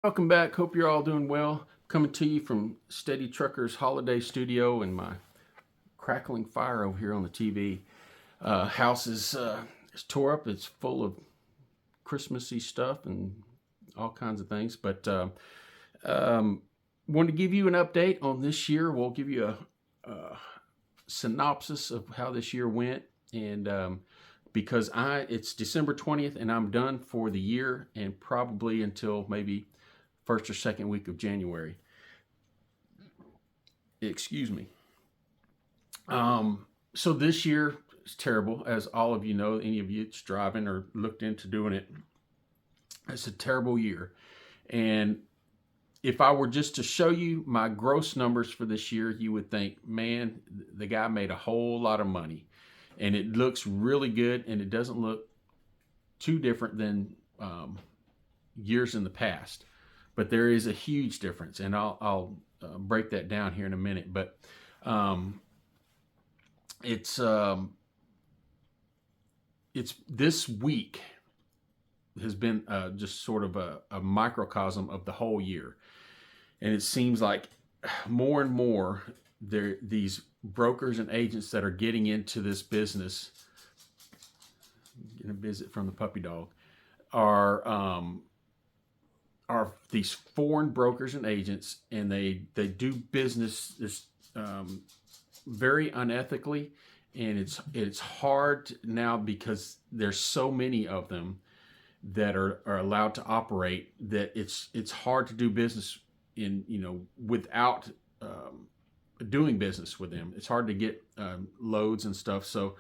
Welcome back. Hope you're all doing well. Coming to you from Steady Trucker's Holiday Studio and my crackling fire over here on the TV. House is tore up. It's full of Christmassy stuff and all kinds of things. But wanted to give you an update on this year. We'll give you a synopsis of how this year went, and because it's December 20th and I'm done for the year, and probably until maybe first or second week of January. Excuse me. So this year is terrible, as all of you know. Any of you that's driving or looked into doing it, it's a terrible year. And if I were just to show you my gross numbers for this year, you would think, man, the guy made a whole lot of money. And it looks really good, and it doesn't look too different than years in the past. But there is a huge difference, and I'll break that down here in a minute. But it's this week has been just sort of a microcosm of the whole year, and it seems like more and more these brokers and agents that are getting into this business, getting a visit from the puppy dog, are these foreign brokers and agents, and they do business this very unethically, and it's hard now because there's so many of them that are allowed to operate, that it's hard to do business without doing business with them. It's hard to get loads and stuff. So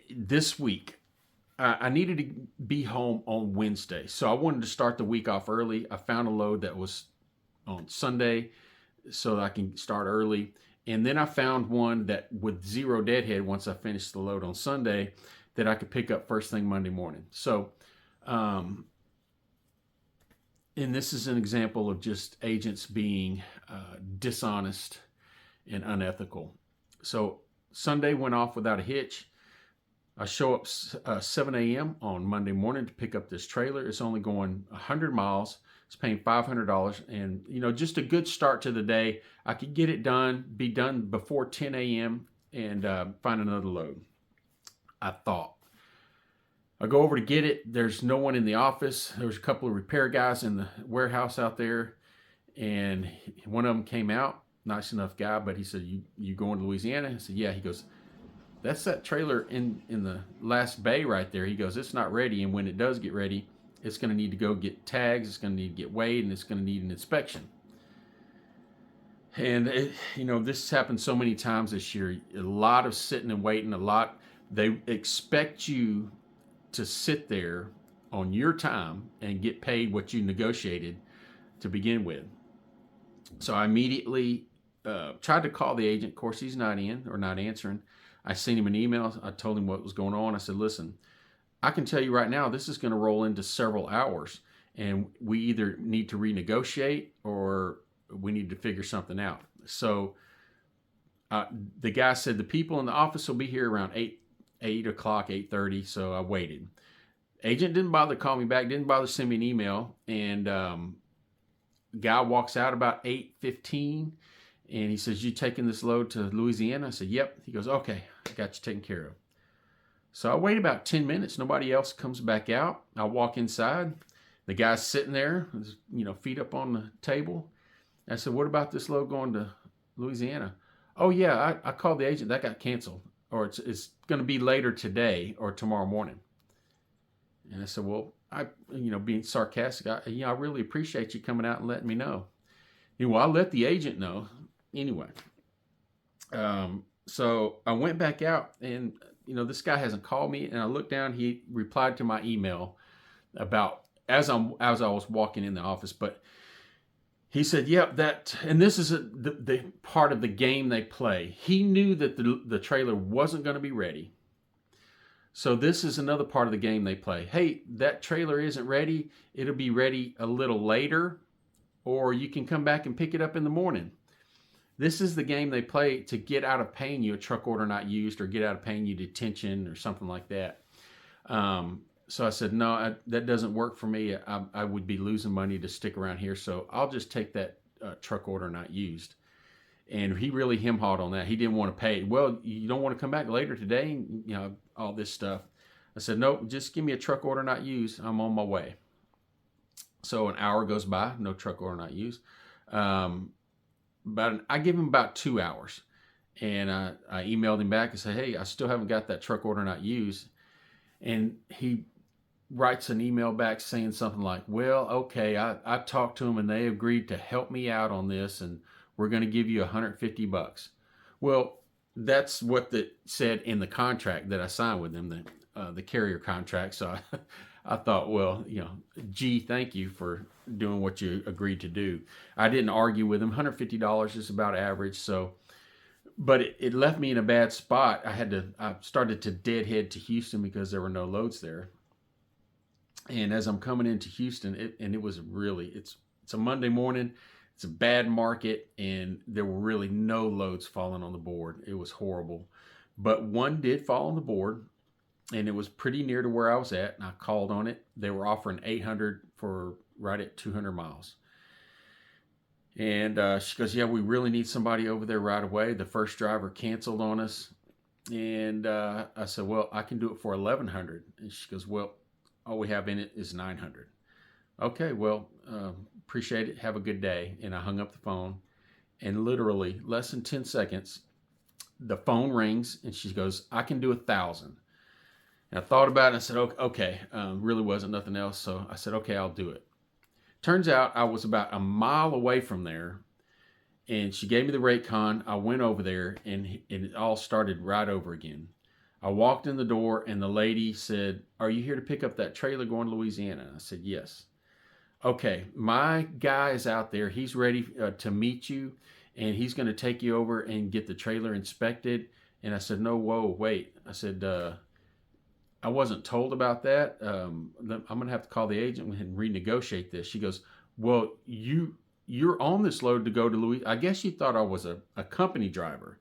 this week I needed to be home on Wednesday, so I wanted to start the week off early. I found a load that was on Sunday so that I can start early. And then I found one that with zero deadhead, once I finished the load on Sunday, that I could pick up first thing Monday morning. So, and this is an example of just agents being dishonest and unethical. So Sunday went off without a hitch. I show up 7 a.m. on Monday morning to pick up this trailer. It's only going 100 miles. It's paying $500, and just a good start to the day. I could get it done, be done before 10 a.m. and find another load. I thought. I go over to get it. There's no one in the office. There was a couple of repair guys in the warehouse out there, and one of them came out. Nice enough guy, but he said, "You going to Louisiana?" I said, "Yeah." He goes, "That's that trailer in the last bay right there." He goes, "It's not ready, and when it does get ready, it's going to need to go get tags, it's going to need to get weighed, and it's going to need an inspection." And this has happened so many times this year. A lot of sitting and waiting. They expect you to sit there on your time and get paid what you negotiated to begin with. So I immediately tried to call the agent. Of course, he's not in or not answering. I sent him an email. I told him what was going on. I said, "Listen, I can tell you right now, this is going to roll into several hours, and we either need to renegotiate or we need to figure something out." So the guy said the people in the office will be here around 8 o'clock, 8:30. So I waited. Agent didn't bother to call me back, didn't bother to send me an email, and guy walks out about 8:15. And he says, "You taking this load to Louisiana?" I said, "Yep." He goes, "Okay, I got you taken care of." So I wait about 10 minutes. Nobody else comes back out. I walk inside. The guy's sitting there, feet up on the table. I said, "What about this load going to Louisiana?" "Oh, yeah, I called the agent. That got canceled. Or it's going to be later today or tomorrow morning." And I said, "Well, being sarcastic, I really appreciate you coming out and letting me know." Well, I let the agent know. Anyway, so I went back out, and this guy hasn't called me. And I looked down. He replied to my email about as I was walking in the office. But he said, "Yep, and this is the part of the game they play." He knew that the trailer wasn't going to be ready. So this is another part of the game they play. "Hey, that trailer isn't ready. It'll be ready a little later, or you can come back and pick it up in the morning." This is the game they play to get out of paying you a truck order not used, or get out of paying you detention or something like that. So I said, no, that doesn't work for me. I would be losing money to stick around here. So I'll just take that truck order not used. And he really hem-hawed on that. He didn't want to pay. Well, you don't want to come back later today, all this stuff. I said, nope, just give me a truck order not used. I'm on my way. So an hour goes by, no truck order not used. I give him about 2 hours. And I emailed him back and said, hey, I still haven't got that truck order not used. And he writes an email back saying something like, well, okay, I talked to them and they agreed to help me out on this, and we're going to give you $150. Well, that's what it said in the contract that I signed with them, the carrier contract. So I thought, well, gee, thank you for doing what you agreed to do. I didn't argue with him. $150 is about average. So, but it left me in a bad spot. I started to deadhead to Houston because there were no loads there. And as I'm coming into Houston, it's a Monday morning, it's a bad market, and there were really no loads falling on the board. It was horrible. But one did fall on the board, and it was pretty near to where I was at, and I called on it. They were offering $800 for right at 200 miles. And she goes, yeah, we really need somebody over there right away. The first driver canceled on us. And I said, well, I can do it for $1,100. And she goes, well, all we have in it is $900. Okay, well, appreciate it. Have a good day. And I hung up the phone. And literally less than 10 seconds, the phone rings and she goes, I can do 1,000. And I thought about it and I said, okay, really wasn't nothing else. So I said, okay, I'll do it. Turns out I was about a mile away from there, and she gave me the rate con. I went over there, and it all started right over again. I walked in the door, and the lady said, are you here to pick up that trailer going to Louisiana? I said, yes. Okay, my guy is out there. He's ready to meet you, and he's going to take you over and get the trailer inspected. And I said, no, whoa, wait. I said, I wasn't told about that. I'm going to have to call the agent and renegotiate this. She goes, well, you're on this load to go to Louisiana. I guess you thought I was a company driver.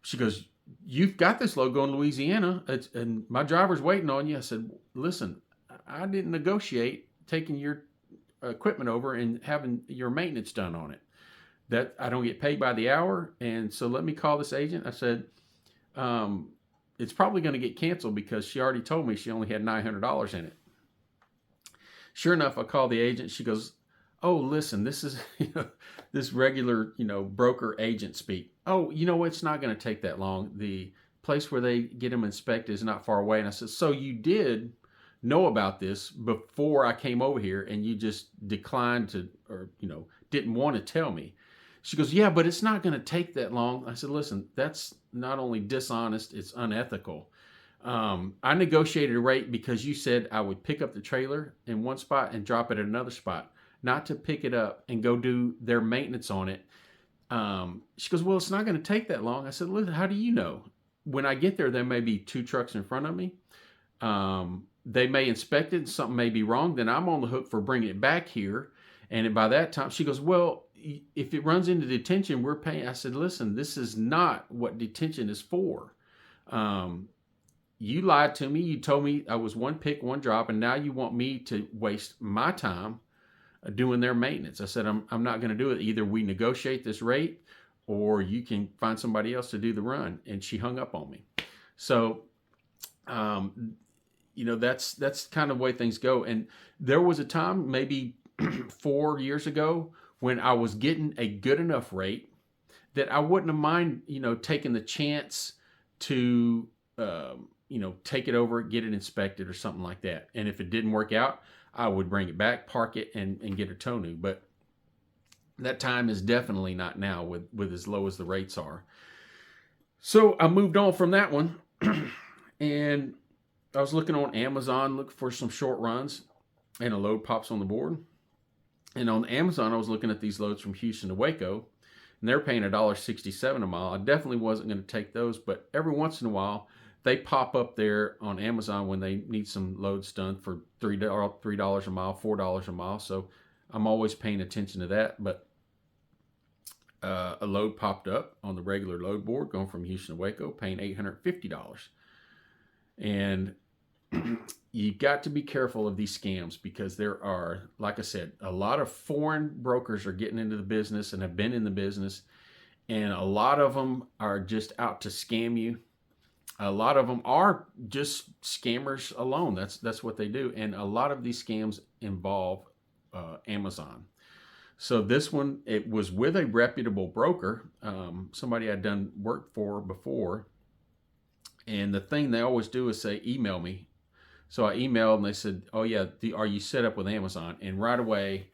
She goes, you've got this load going to Louisiana, and my driver's waiting on you. I said, listen, I didn't negotiate taking your equipment over and having your maintenance done on it. That I don't get paid by the hour, and so let me call this agent. I said, it's probably going to get canceled because she already told me she only had $900 in it. Sure enough, I called the agent. She goes, oh, listen, this is this regular broker agent speak. Oh, it's not going to take that long. The place where they get them inspected is not far away. And I said, so you did know about this before I came over here, and you just declined to, or didn't want to tell me. She goes, yeah, but it's not going to take that long. I said, listen, that's not only dishonest, it's unethical. I negotiated a rate because you said I would pick up the trailer in one spot and drop it at another spot, not to pick it up and go do their maintenance on it. She goes, well, it's not going to take that long. I said, listen, how do you know? When I get there may be 2 trucks in front of me. They may inspect it and something may be wrong. Then I'm on the hook for bringing it back here. And by that time, she goes, well, if it runs into detention, we're paying. I said, listen, this is not what detention is for. You lied to me. You told me I was one pick, one drop, and now you want me to waste my time doing their maintenance. I said, I'm not going to do it. Either we negotiate this rate or you can find somebody else to do the run. And she hung up on me. So, that's kind of the way things go. And there was a time maybe 4 years ago when I was getting a good enough rate that I wouldn't have mind, taking the chance to, take it over, get it inspected or something like that. And if it didn't work out, I would bring it back, park it, and get a tow new. But that time is definitely not now with as low as the rates are. So I moved on from that one. And I was looking on Amazon, looking for some short runs, and a load pops on the board. And on Amazon, I was looking at these loads from Houston to Waco, and they're paying $1.67 a mile. I definitely wasn't going to take those, but every once in a while, they pop up there on Amazon when they need some loads done for $3 a mile, $4 a mile. So I'm always paying attention to that. But a load popped up on the regular load board going from Houston to Waco, paying $850. And you've got to be careful of these scams, because there are, like I said, a lot of foreign brokers are getting into the business and have been in the business, and a lot of them are just out to scam you. A lot of them are just scammers alone. That's what they do, and a lot of these scams involve Amazon. So this one, it was with a reputable broker, somebody I'd done work for before, and the thing they always do is say, email me. So I emailed and they said, oh yeah, are you set up with Amazon? And right away,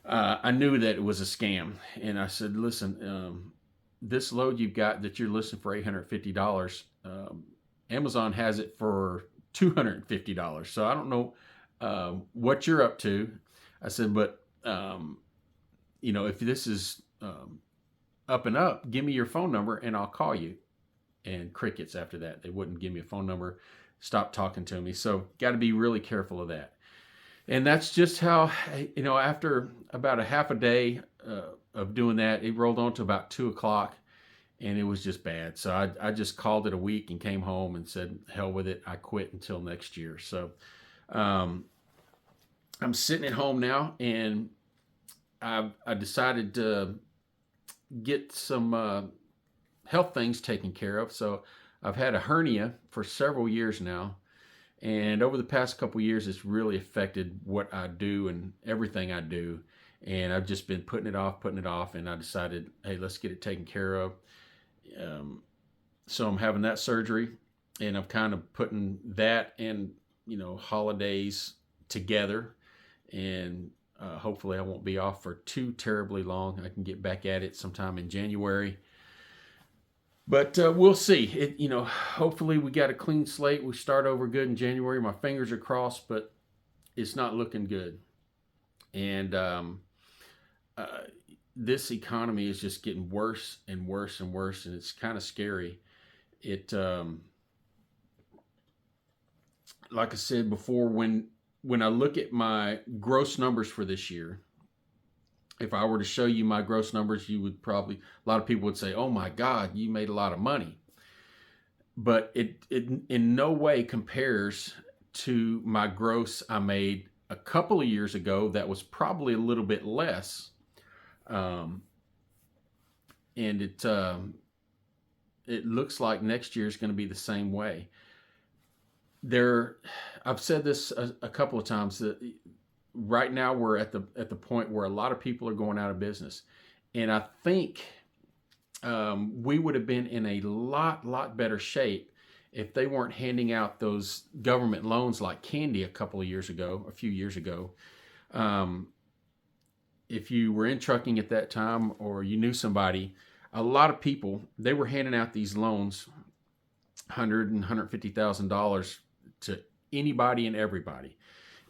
I knew that it was a scam. And I said, listen, this load you've got that you're listing for $850, Amazon has it for $250. So I don't know what you're up to. I said, but if this is up and up, give me your phone number and I'll call you. And crickets after that. They wouldn't give me a phone number, stop talking to me. So got to be really careful of that. And that's just how, after about a half a day of doing that, it rolled on to about 2 o'clock, and it was just bad. So I just called it a week and came home and said, hell with it. I quit until next year. So I'm sitting at home now, and I decided to get some health things taken care of. So I've had a hernia for several years now. And over the past couple of years, it's really affected what I do and everything I do. And I've just been putting it off. And I decided, hey, let's get it taken care of. So I'm having that surgery, and I'm kind of putting that and, holidays together. And hopefully I won't be off for too terribly long. I can get back at it sometime in January. But we'll see. Hopefully we got a clean slate. We start over good in January. My fingers are crossed, but it's not looking good. And this economy is just getting worse and worse and worse, and it's kind of scary. It, like I said before, when I look at my gross numbers for this year, if I were to show you my gross numbers, you would probably, a lot of people would say, oh my God, you made a lot of money. But it in no way compares to my gross I made a couple of years ago that was probably a little bit less. And it looks like next year is going to be the same way. I've said this a couple of times, that right now we're at the point where a lot of people are going out of business, and I think we would have been in a lot better shape if they weren't handing out those government loans like candy a few years ago. If you were in trucking at that time, or you knew somebody, a lot of people, they were handing out these loans, $100,000 and $150,000 to anybody and everybody.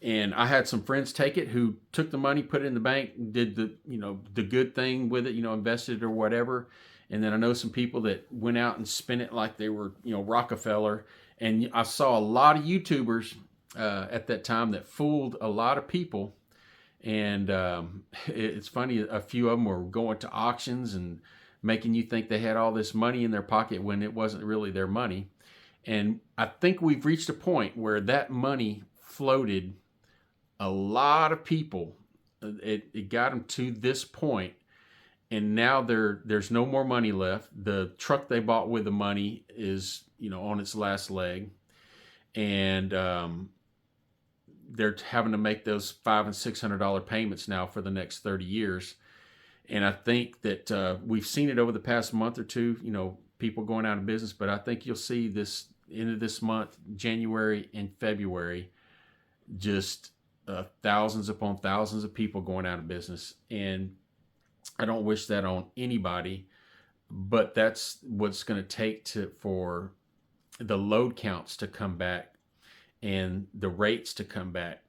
And I had some friends take it who took the money, put it in the bank, did the good thing with it, invested or whatever. And then I know some people that went out and spent it like they were, Rockefeller. And I saw a lot of YouTubers at that time that fooled a lot of people. And it's funny, a few of them were going to auctions and making you think they had all this money in their pocket when it wasn't really their money. And I think we've reached a point where that money floated a lot of people. It got them to this point, and now there's no more money left. The truck they bought with the money is on its last leg, and they're having to make those $500 and $600 payments now for the next 30 years. And I think that we've seen it over the past month or two, people going out of business. But I think you'll see this end of this month, January and February, just thousands upon thousands of people going out of business. And I don't wish that on anybody, but that's what's going to take for the load counts to come back and the rates to come back.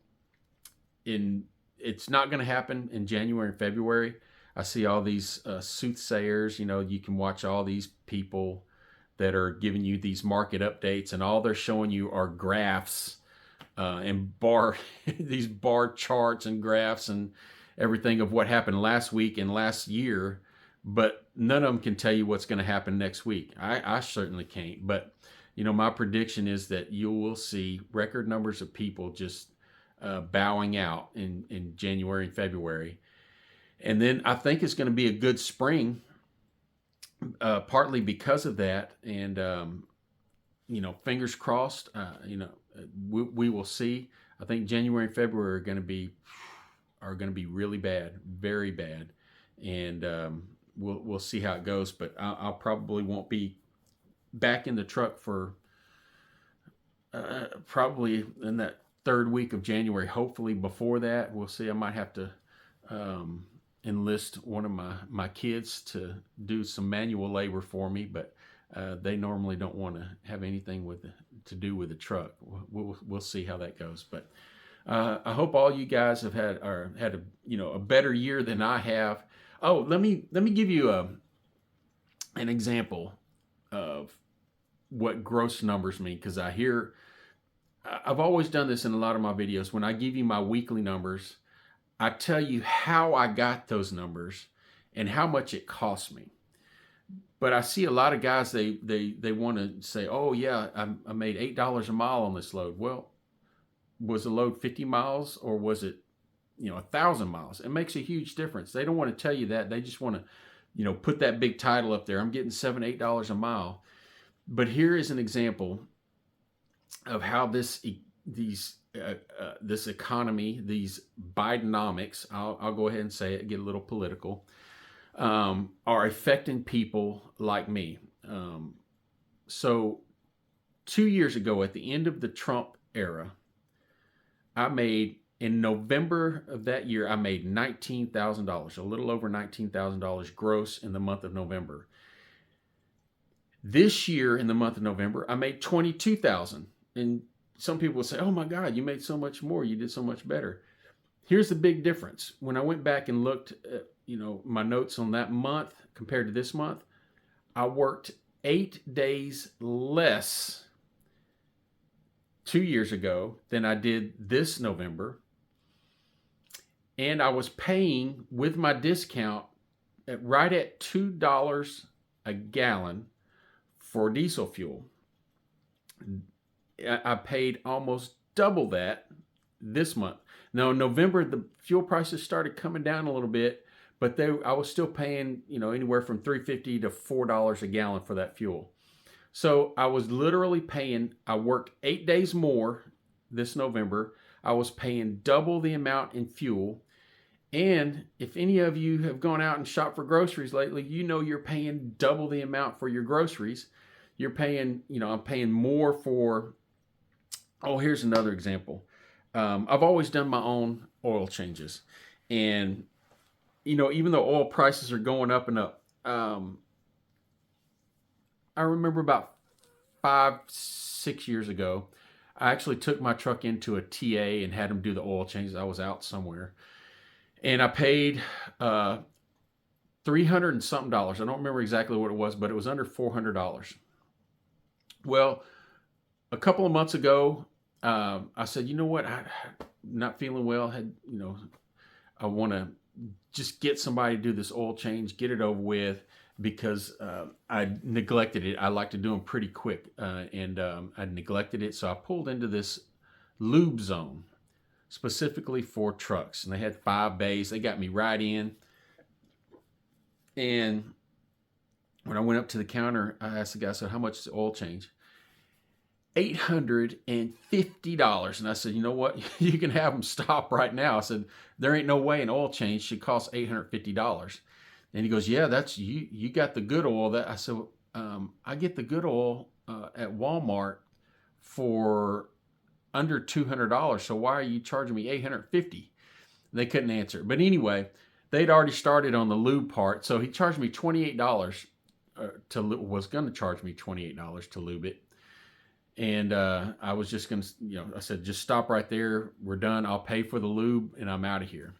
It's not going to happen in January and February. I see all these soothsayers, you can watch all these people that are giving you these market updates, and all they're showing you are graphs and these bar charts and graphs and everything of what happened last week and last year, but none of them can tell you what's going to happen next week. I certainly can't. But my prediction is that you will see record numbers of people just bowing out in January and February. And then I think it's going to be a good spring, partly because of that. And, fingers crossed, we will see. I think January and February are going to be really bad, very bad. And we'll see how it goes. But I'll probably won't be back in the truck for probably in that third week of January. Hopefully before that, we'll see. I might have to enlist one of my kids to do some manual labor for me, but they normally don't want to have anything to do with the truck. We'll see how that goes. But I hope all you guys have had a better year than I have. Oh, let me give you an example of what gross numbers mean, because I've always done this in a lot of my videos. When I give you my weekly numbers, I tell you how I got those numbers and how much it cost me. But I see a lot of guys, they want to say, oh yeah, I made $8 a mile on this load. Well, was the load 50 miles or was it 1,000 miles? It makes a huge difference. They don't want to tell you that. They just want to put that big title up there. I'm getting $7, $8 a mile. But here is an example of how this economy, these Bidenomics, I'll go ahead and say it, get a little political, are affecting people like me. So 2 years ago, at the end of the Trump era, in November of that year, I made $19,000, a little over $19,000 gross in the month of November. This year in the month of November, I made $22,000. And some people will say, oh my God, you made so much more. You did so much better. Here's the big difference. When I went back and looked at, my notes on that month compared to this month, I worked 8 days less 2 years ago than I did this November. And I was paying with my discount right at $2 a gallon for diesel fuel. I paid almost double that this month. Now in November, the fuel prices started coming down a little bit, but I was still paying, anywhere from $3.50 to $4 a gallon for that fuel. So I was literally paying, I worked 8 days more this November. I was paying double the amount in fuel. And if any of you have gone out and shopped for groceries lately, you're paying double the amount for your groceries. You're paying, I'm paying more for, here's another example. I've always done my own oil changes. And, even though oil prices are going up and up, I remember about 5-6 years ago, I actually took my truck into a TA and had them do the oil changes. I was out somewhere. And I paid $300 and something. I don't remember exactly what it was, but it was under $400. Well, a couple of months ago, I said, you know what? I'm not feeling well. I want to just get somebody to do this oil change, get it over with, because I neglected it. I like to do them pretty quick, and I neglected it. So I pulled into this lube zone specifically for trucks, and they had 5 bays. They got me right in. And when I went up to the counter, I asked the guy, I said, how much is the oil change? $850. And I said, you know what? You can have them stop right now. I said, there ain't no way an oil change should cost $850. And he goes, yeah, that's you got the good oil. I said, I get the good oil at Walmart for under $200. So why are you charging me $850? They couldn't answer. But anyway, they'd already started on the lube part. So he charged me $28 was going to charge me $28 to lube it. And I was just going to, I said, just stop right there. We're done. I'll pay for the lube and I'm out of here.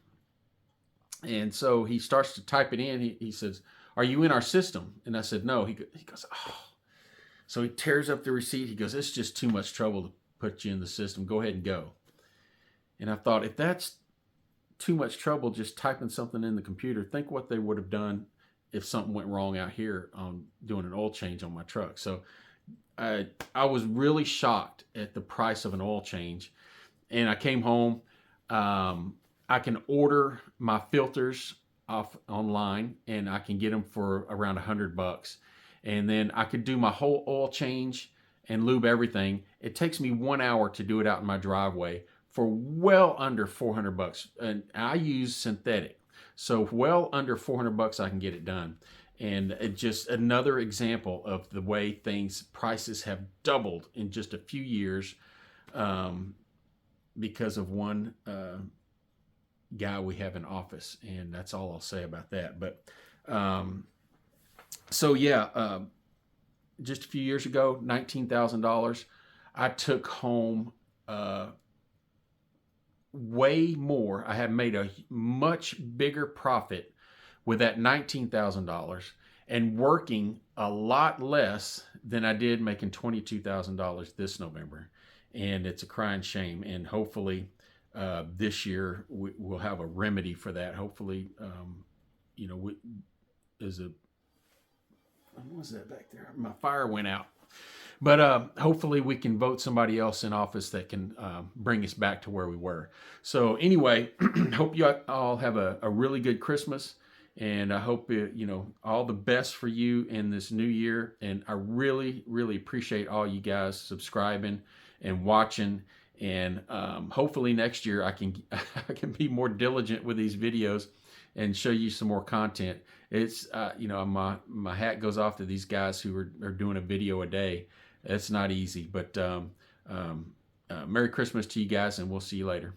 And so he starts to type it in. He says, are you in our system? And I said, no. He goes, oh. So he tears up the receipt. He goes, it's just too much trouble to put you in the system. Go ahead and go. And I thought, if that's too much trouble just typing something in the computer, think what they would have done if something went wrong out here on doing an oil change on my truck. So I was really shocked at the price of an oil change. And I came home. I can order my filters off online, and I can get them for around $100. And then I could do my whole oil change and lube everything. It takes me 1 hour to do it out in my driveway for well under $400. And I use synthetic, so well under $400 I can get it done. And it just another example of the way prices have doubled in just a few years. Because of one guy we have in office, and that's all I'll say about that. But so yeah, just a few years ago, $19,000. I took home way more. I have made a much bigger profit with that $19,000 and working a lot less than I did making $22,000 this November. And it's a crying shame. And hopefully this year we'll have a remedy for that. Hopefully, there's a, what was that back there? My fire went out. But hopefully we can vote somebody else in office that can bring us back to where we were. So anyway, hope you all have a really good Christmas. And I hope, all the best for you in this new year. And I really, really appreciate all you guys subscribing and watching. And hopefully next year I can be more diligent with these videos and show you some more content. It's, my hat goes off to these guys who are doing a video a day. It's not easy, but Merry Christmas to you guys, and we'll see you later.